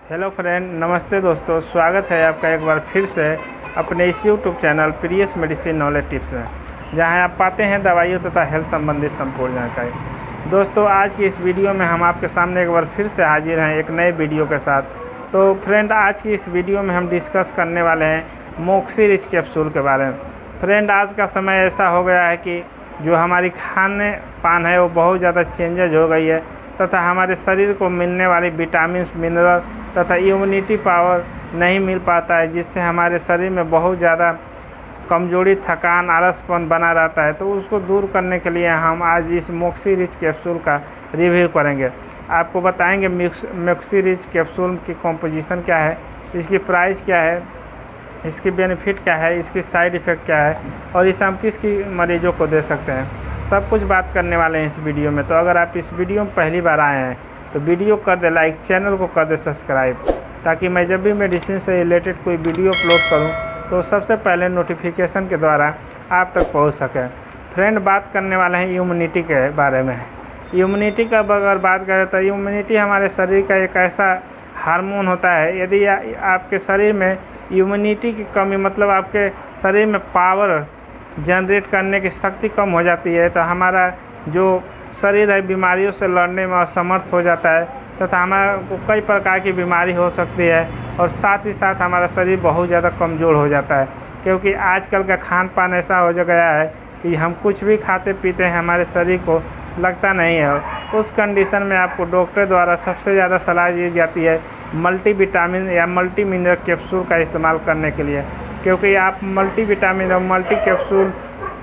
Hello friend, नमस्ते दोस्तों। स्वागत है आपका एक बार फिर से अपने इस यूट्यूब चैनल प्रियस मेडिसिन नॉलेज टिप्स में, जहां आप पाते हैं दवाइयों तथा हेल्थ संबंधित संपूर्ण जानकारी। दोस्तों, आज की इस वीडियो में हम आपके सामने एक बार फिर से हाजिर हैं एक नए वीडियो के साथ। तो फ्रेंड, आज की इस वीडियो में हम डिस्कस करने वाले हैं मोक्सी रिच कैप्सूल के बारे में। फ्रेंड, आज का समय ऐसा हो गया है कि जो हमारी खाने पान है वो बहुत ज़्यादा चेंजेज हो गई है तथा हमारे शरीर को मिलने वाली विटामिन, मिनरल तथा इम्यूनिटी पावर नहीं मिल पाता है, जिससे हमारे शरीर में बहुत ज़्यादा कमजोरी, थकान, आलसपन बना रहता है। तो उसको दूर करने के लिए हम आज इस मोक्सी रिच कैप्सूल का रिव्यू करेंगे। आपको बताएंगे मोक्सी रिच कैप्सूल की कॉम्पोजिशन क्या है, इसकी प्राइस क्या है, इसकी बेनिफिट क्या है, इसकी साइड इफ़ेक्ट क्या है और इसे हम किस मरीजों को दे सकते हैं, सब कुछ बात करने वाले हैं इस वीडियो में। तो अगर आप इस वीडियो में पहली बार आए हैं तो वीडियो कर दे लाइक, चैनल को कर दे सब्सक्राइब, ताकि मैं जब भी मेडिसिन से रिलेटेड कोई वीडियो अपलोड करूं तो सबसे पहले नोटिफिकेशन के द्वारा आप तक पहुंच सके। फ्रेंड, बात करने वाले हैं इम्यूनिटी के बारे में। इम्यूनिटी का अगर बात करें तो इम्यूनिटी हमारे शरीर का एक ऐसा हार्मोन होता है, यदि आपके शरीर में इम्यूनिटी की कमी, मतलब आपके शरीर में पावर जनरेट करने की शक्ति कम हो जाती है, तो हमारा जो शरीर है बीमारियों से लड़ने में असमर्थ हो जाता है तथा हमारा को कई प्रकार की बीमारी हो सकती है और साथ ही साथ हमारा शरीर बहुत ज़्यादा कमज़ोर हो जाता है। क्योंकि आजकल का खान पान ऐसा हो गया है कि हम कुछ भी खाते पीते हैं, हमारे शरीर को लगता नहीं है। उस कंडीशन में आपको डॉक्टर द्वारा सबसे ज़्यादा सलाह दी जाती है मल्टीविटामिन या मल्टी मिनरल कैप्सूल का इस्तेमाल करने के लिए, क्योंकि आप मल्टीविटामिन और मल्टी कैप्सूल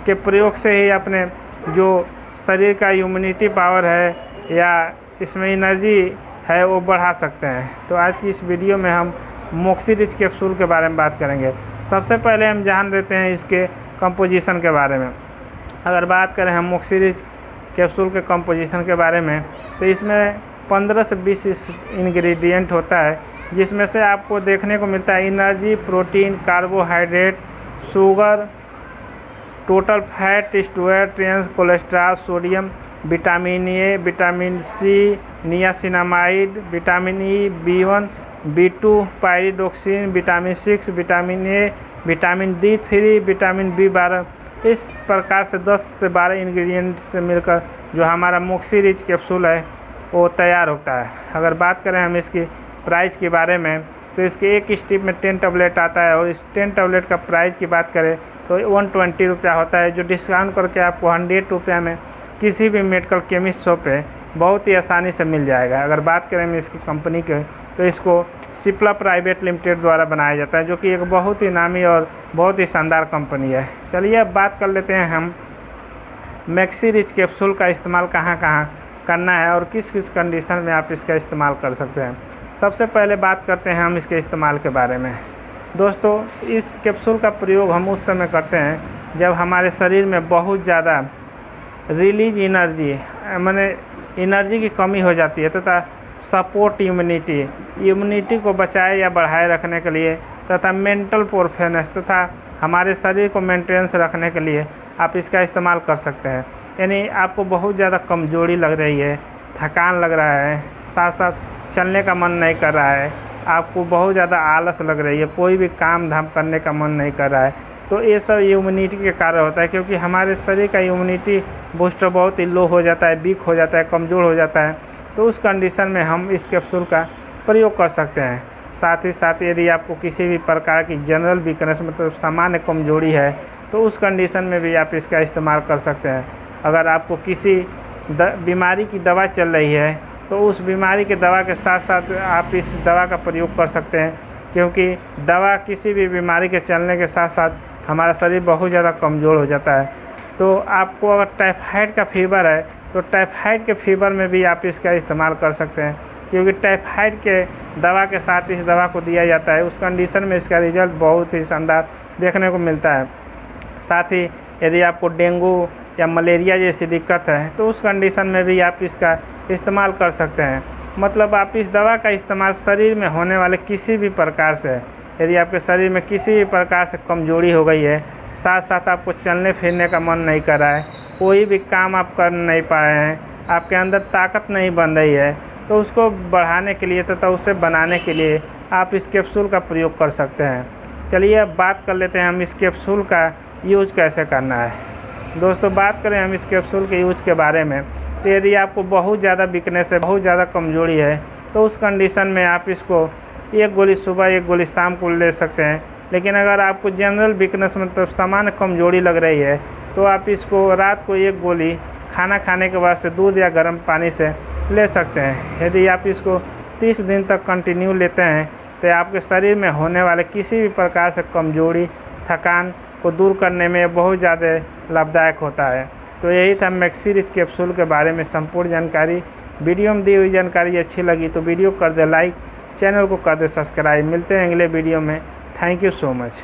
के प्रयोग से ही अपने जो शरीर का इम्यूनिटी पावर है या इसमें एनर्जी है वो बढ़ा सकते हैं। तो आज की इस वीडियो में हम मोक्सी रिच कैप्सूल के बारे में बात करेंगे। सबसे पहले हम जान लेते हैं इसके कंपोजिशन के बारे में। अगर बात करें हम मोक्सी रिच कैप्सूल के कंपोजिशन के बारे में, तो इसमें 15 से 20 इंग्रेडिएंट होता है, जिसमें से आपको देखने को मिलता है energy, protein, carbohydrate, sugar, total fat, स्टोयर, trans cholesterol, sodium, vitamin A, vitamin C, niacinamide, vitamin E, B1, B2, pyridoxine, vitamin 6, vitamin A, vitamin D3, vitamin B12। इस प्रकार से 10 से 12 इंग्रेडिएंट से मिलकर जो हमारा मोक्सी रिच कैप्सूल है वो तैयार होता है। अगर बात करें हम इसकी प्राइस के बारे में, तो इसके एक स्ट्रिप में 10 टैबलेट आता है और इस 10 टैबलेट का प्राइस की बात करें तो 120 रुपया होता है, जो डिस्काउंट करके आपको 100 रुपये में किसी भी मेडिकल केमिस्ट शॉप पे बहुत ही आसानी से मिल जाएगा। अगर बात करें हम इसकी कंपनी के, तो इसको सिप्ला प्राइवेट लिमिटेड द्वारा बनाया जाता है, जो कि एक बहुत ही नामी और बहुत ही शानदार कंपनी है। चलिए अब बात कर लेते हैं हम मोक्सी रिच कैप्सूल का इस्तेमाल कहाँ कहाँ करना है और किस किस कंडीशन में आप इसका इस्तेमाल कर सकते हैं। सबसे पहले बात करते हैं हम इसके इस्तेमाल के बारे में। दोस्तों, इस कैप्सूल का प्रयोग हम उस समय करते हैं जब हमारे शरीर में बहुत ज़्यादा रिलीज एनर्जी, माने एनर्जी की कमी हो जाती है तथा सपोर्ट इम्यूनिटी को बचाए या बढ़ाए रखने के लिए तथा मेंटल परफॉर्मेंस तथा हमारे शरीर को मेंटेनेंस रखने के लिए आप इसका इस्तेमाल कर सकते हैं। यानी आपको बहुत ज़्यादा कमजोरी लग रही है, थकान लग रहा है, साथ साथ चलने का मन नहीं कर रहा है, आपको बहुत ज़्यादा आलस लग रही है, कोई भी काम धाम करने का मन नहीं कर रहा है, तो ये सब इम्यूनिटी के कारण होता है। क्योंकि हमारे शरीर का इम्यूनिटी बूस्टर बहुत ही लो हो जाता है, वीक हो जाता है, कमज़ोर हो जाता है। तो उस कंडीशन में हम इस कैप्सूल का प्रयोग कर सकते हैं। साथ ही साथ यदि आपको किसी भी प्रकार की जनरल वीकनेस, मतलब सामान्य कमजोरी है, तो उस कंडीशन में भी आप इसका इस्तेमाल कर सकते हैं। अगर आपको किसी बीमारी की दवा चल रही है तो उस बीमारी के दवा के साथ साथ आप इस दवा का प्रयोग कर सकते हैं, क्योंकि दवा किसी भी बीमारी के चलने के साथ साथ हमारा शरीर बहुत ज़्यादा कमज़ोर हो जाता है। तो आपको अगर टाइफाइड का फीवर है तो टाइफाइड के फीवर में भी आप इसका इस्तेमाल कर सकते हैं, क्योंकि टाइफाइड के दवा के साथ इस दवा को दिया जाता है। उस कंडीशन में इसका रिजल्ट बहुत ही शानदार देखने को मिलता है। साथ ही यदि आपको डेंगू या मलेरिया जैसी दिक्कत है तो उस कंडीशन में भी आप इसका इस्तेमाल कर सकते हैं। मतलब आप इस दवा का इस्तेमाल शरीर में होने वाले किसी भी प्रकार से, यदि आपके शरीर में किसी भी प्रकार से कमजोरी हो गई है, साथ साथ आपको चलने फिरने का मन नहीं कर रहा है, कोई भी काम आप कर नहीं पा रहे हैं, आपके अंदर ताकत नहीं बन रही है, तो उसको बढ़ाने के लिए तथा उसे बनाने के लिए आप इस कैप्सूल का प्रयोग कर सकते हैं। चलिए अब बात कर लेते हैं हम इस कैप्सूल का यूज कैसे करना है। दोस्तों बात करें हम इस कैप्सूल के यूज के बारे में, तो यदि आपको बहुत ज़्यादा वीकनेस है, बहुत ज़्यादा कमजोरी है, तो उस कंडीशन में आप इसको 1 गोली सुबह 1 गोली शाम को ले सकते हैं। लेकिन अगर आपको जनरल वीकनेस मतलब सामान्य कमजोरी लग रही है, तो आप इसको रात को 1 गोली खाना खाने के बाद से दूध या गर्म पानी से ले सकते हैं। यदि आप इसको 30 दिन तक कंटिन्यू लेते हैं तो आपके शरीर में होने वाले किसी भी प्रकार से कमजोरी, थकान को दूर करने में बहुत ज़्यादा लाभदायक होता है। तो यही था मैक्सी रिच कैप्सूल के बारे में संपूर्ण जानकारी। वीडियो में दी हुई जानकारी अच्छी लगी तो वीडियो कर दे लाइक, चैनल को कर दे सब्सक्राइब। मिलते हैं अगले वीडियो में। Thank you so much.